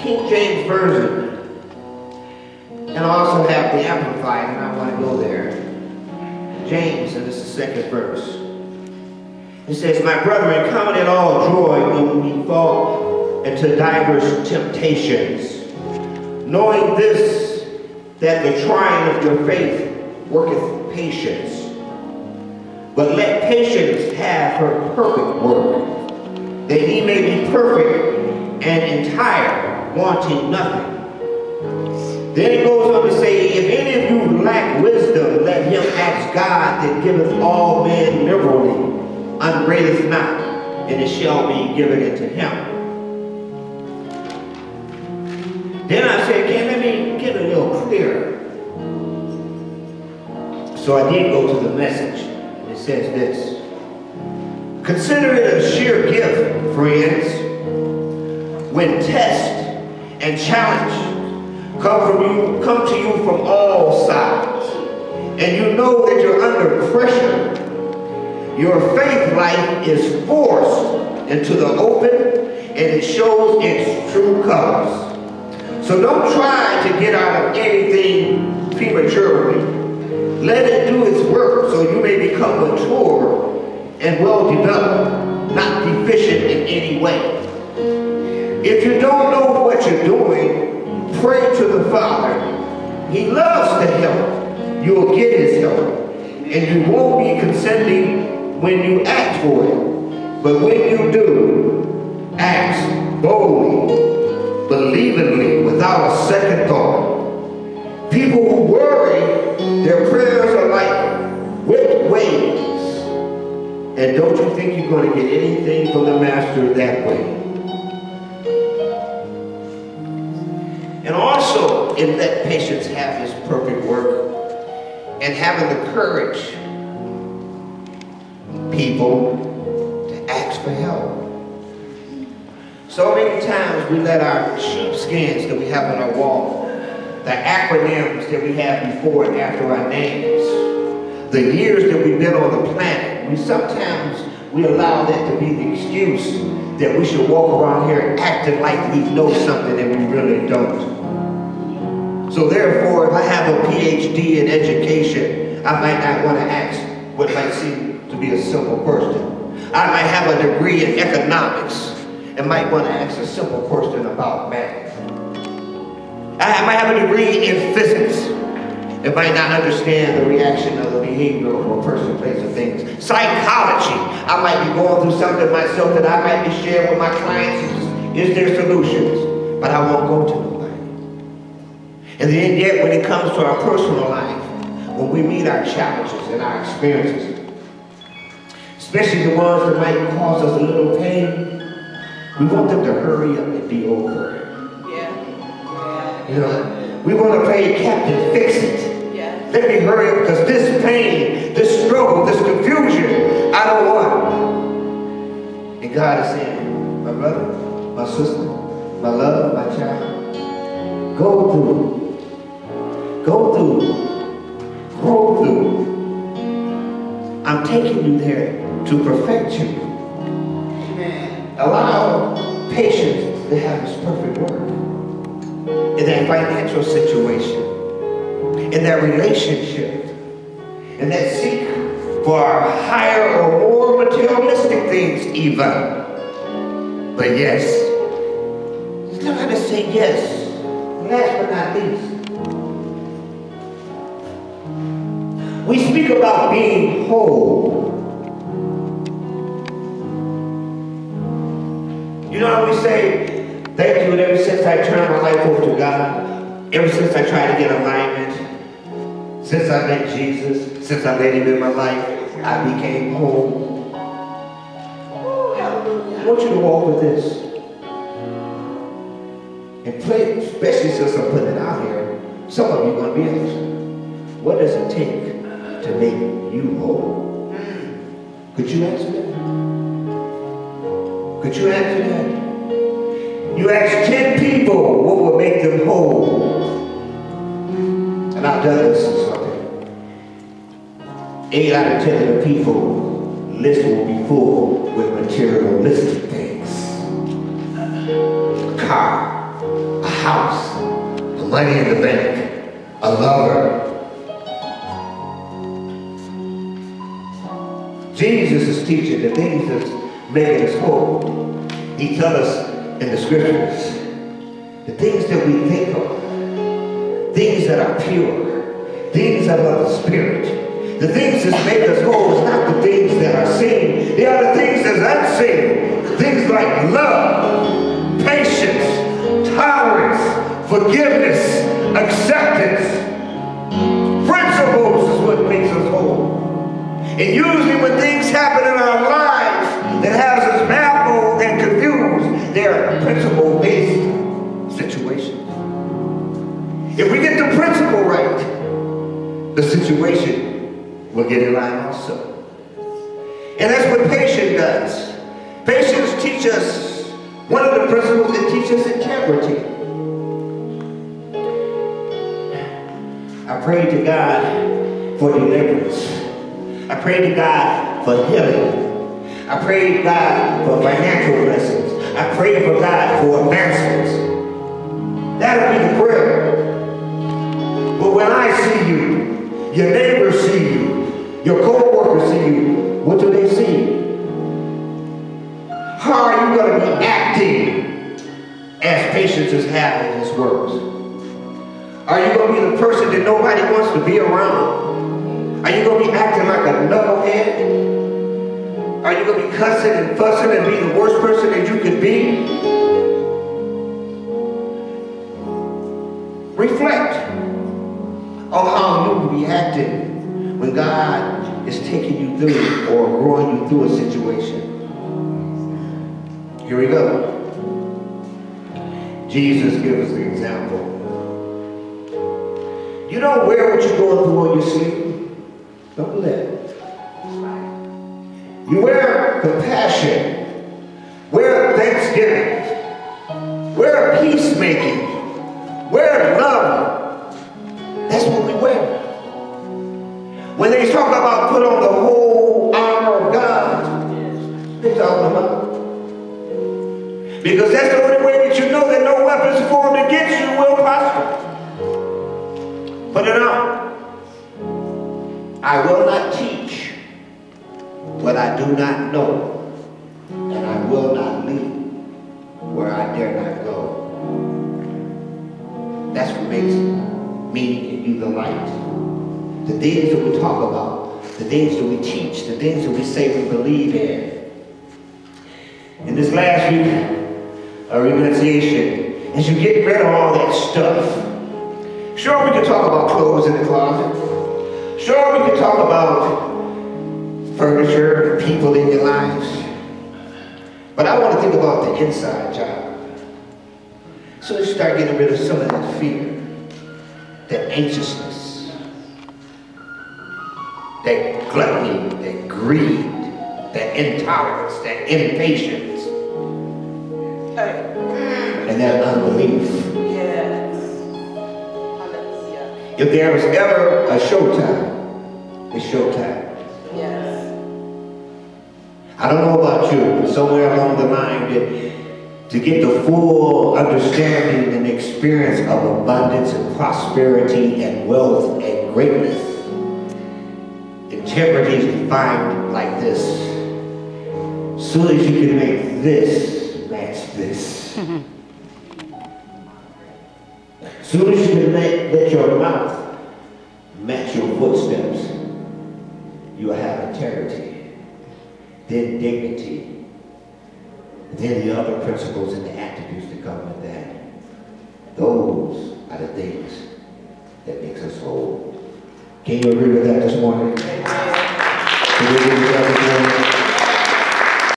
King James Version. And I also have the Amplified, and I want to go there. James, and this is the second verse. It says, "My brethren, count it all joy when we fall into diverse temptations, knowing this, that the trying of your faith worketh patience. But let patience have her perfect work, that ye may be perfect and entire, wanting nothing." Then it goes on to say, "If any of you lack wisdom, let him ask God that giveth all men liberally, upbraideth not, and it shall be given unto him." Then I said, okay, let me get a little clearer. So I did go to the message. It says this: "Consider it a sheer gift, friends, when test and challenge come to you from all sides, and you know that you're under pressure. Your faith life is forced into the open, and it shows its true colors. So don't try to get out of anything prematurely. Let it do its work so you may become mature and well developed, not deficient in any way. If you don't know what you're doing, pray to the Father. He loves to help. You'll get his help. And you won't be consenting when you ask for it. But when you do, ask boldly, believingly, without a second thought. People who worry, their prayers are like whipped waves. And don't you think you're going to get anything from the Master that way? And also, in let patience have his perfect work, and having the courage, people, to ask for help. So many times we let our sheepskins that we have on our wall, the acronyms that we have before and after our names, the years that we've been on the planet, sometimes we allow that to be the excuse that we should walk around here acting like we know something that we really don't. So therefore, if I have a PhD in education, I might not want to ask what might seem to be a simple question. I might have a degree in economics and might want to ask a simple question about math. I might have a degree in physics and might not understand the reaction of the behavior of a person, place, or things. Psychology, I might be going through something myself that I might be sharing with my clients. Is there solutions? But I won't go to nobody. And then yet when it comes to our personal life, when we meet our challenges and our experiences, especially the ones that might cause us a little pain, we want them to hurry up and be over. Yeah. You know, we want to play Captain Fix-It. Yeah. Let me hurry up because this pain, this struggle, this confusion, I don't want. And God is saying, my brother, my sister, my love, my child, go through. Go through. Grow through. I'm taking you there to perfect you. Amen. Allow patience to have its perfect work. In that financial situation, in that relationship, in that seek for higher or more materialistic things even. But yes, still got to say yes. Last but not least, we speak about being whole. You know how we say, thank you, and ever since I turned my life over to God, ever since I tried to get alignment, since I met Jesus, since I let him in my life, I became whole. I want you to walk with this. And play, especially since I'm putting it out here, some of you are going to be asking, what does it take to make you whole? Could you answer that? Could you answer that? You ask 10 people what will make them whole. And I've done this or something. 8 out of 10 of the people, list will be full with materialistic things. A car, house, the money in the bank, a lover. Jesus is teaching the things that's making us whole. He tells us in the scriptures, the things that we think of, things that are pure, things that are of the spirit, the things that make us whole is not the things that are seen. They are the things that are unseen. Things like love, patience, tolerance, forgiveness, acceptance. Principles is what makes us whole. And usually when things happen in our lives that has us baffled and confused, they're principle-based situations. If we get the principle right, the situation will get in line also. And that's what patience does. Patience teaches us, one of the principles, it teaches integrity. I pray to God for deliverance. I pray to God for healing. I pray to God for financial blessings. I pray for God for advancements. That'll be the prayer. But when I see you, your neighbors see you, your co-workers see you, what do they see? How are you going to be acting as patience is having its works? Are you going to be the person that nobody wants to be around? Are you going to be acting like a knucklehead? Are you going to be cussing and fussing and be the worst person that you could be? Reflect on how you will be acting when God is taking you through or growing you through a situation. Here we go. Jesus gives us the example. You don't wear what you're going through on your sleeve. Don't do that. You wear compassion. Wear thanksgiving. Wear peacemaking. Wear love. That's what we wear. When they talk about put on the whole armor of God, they're talking about. Because that's the only way that you know that no weapons formed against you will prosper. Put it on. I will not teach what I do not know, and I will not lead where I dare not go. That's what makes me and you the light. The things that we talk about, the things that we teach, the things that we say we believe in. In this last week of renunciation, as you get rid of all that stuff, sure we can talk about clothes in the closet. Sure we can talk about furniture and people in your lives. But I want to think about the inside job. So you start getting rid of some of that fear, that anxiousness, that gluttony, that greed, that intolerance, that impatience, and that unbelief. Yes. If there was ever a showtime, it's showtime. Yes. I don't know about you, but somewhere along the line, to get the full understanding and experience of abundance and prosperity and wealth and greatness, integrity is defined like this. As soon as you can make this match this. As soon as you can let your mouth match your footsteps, you will have integrity, then dignity, then the other principles and the attributes that come with that. Those are the things that makes us whole. Can you agree with that this morning? Can you agree with that?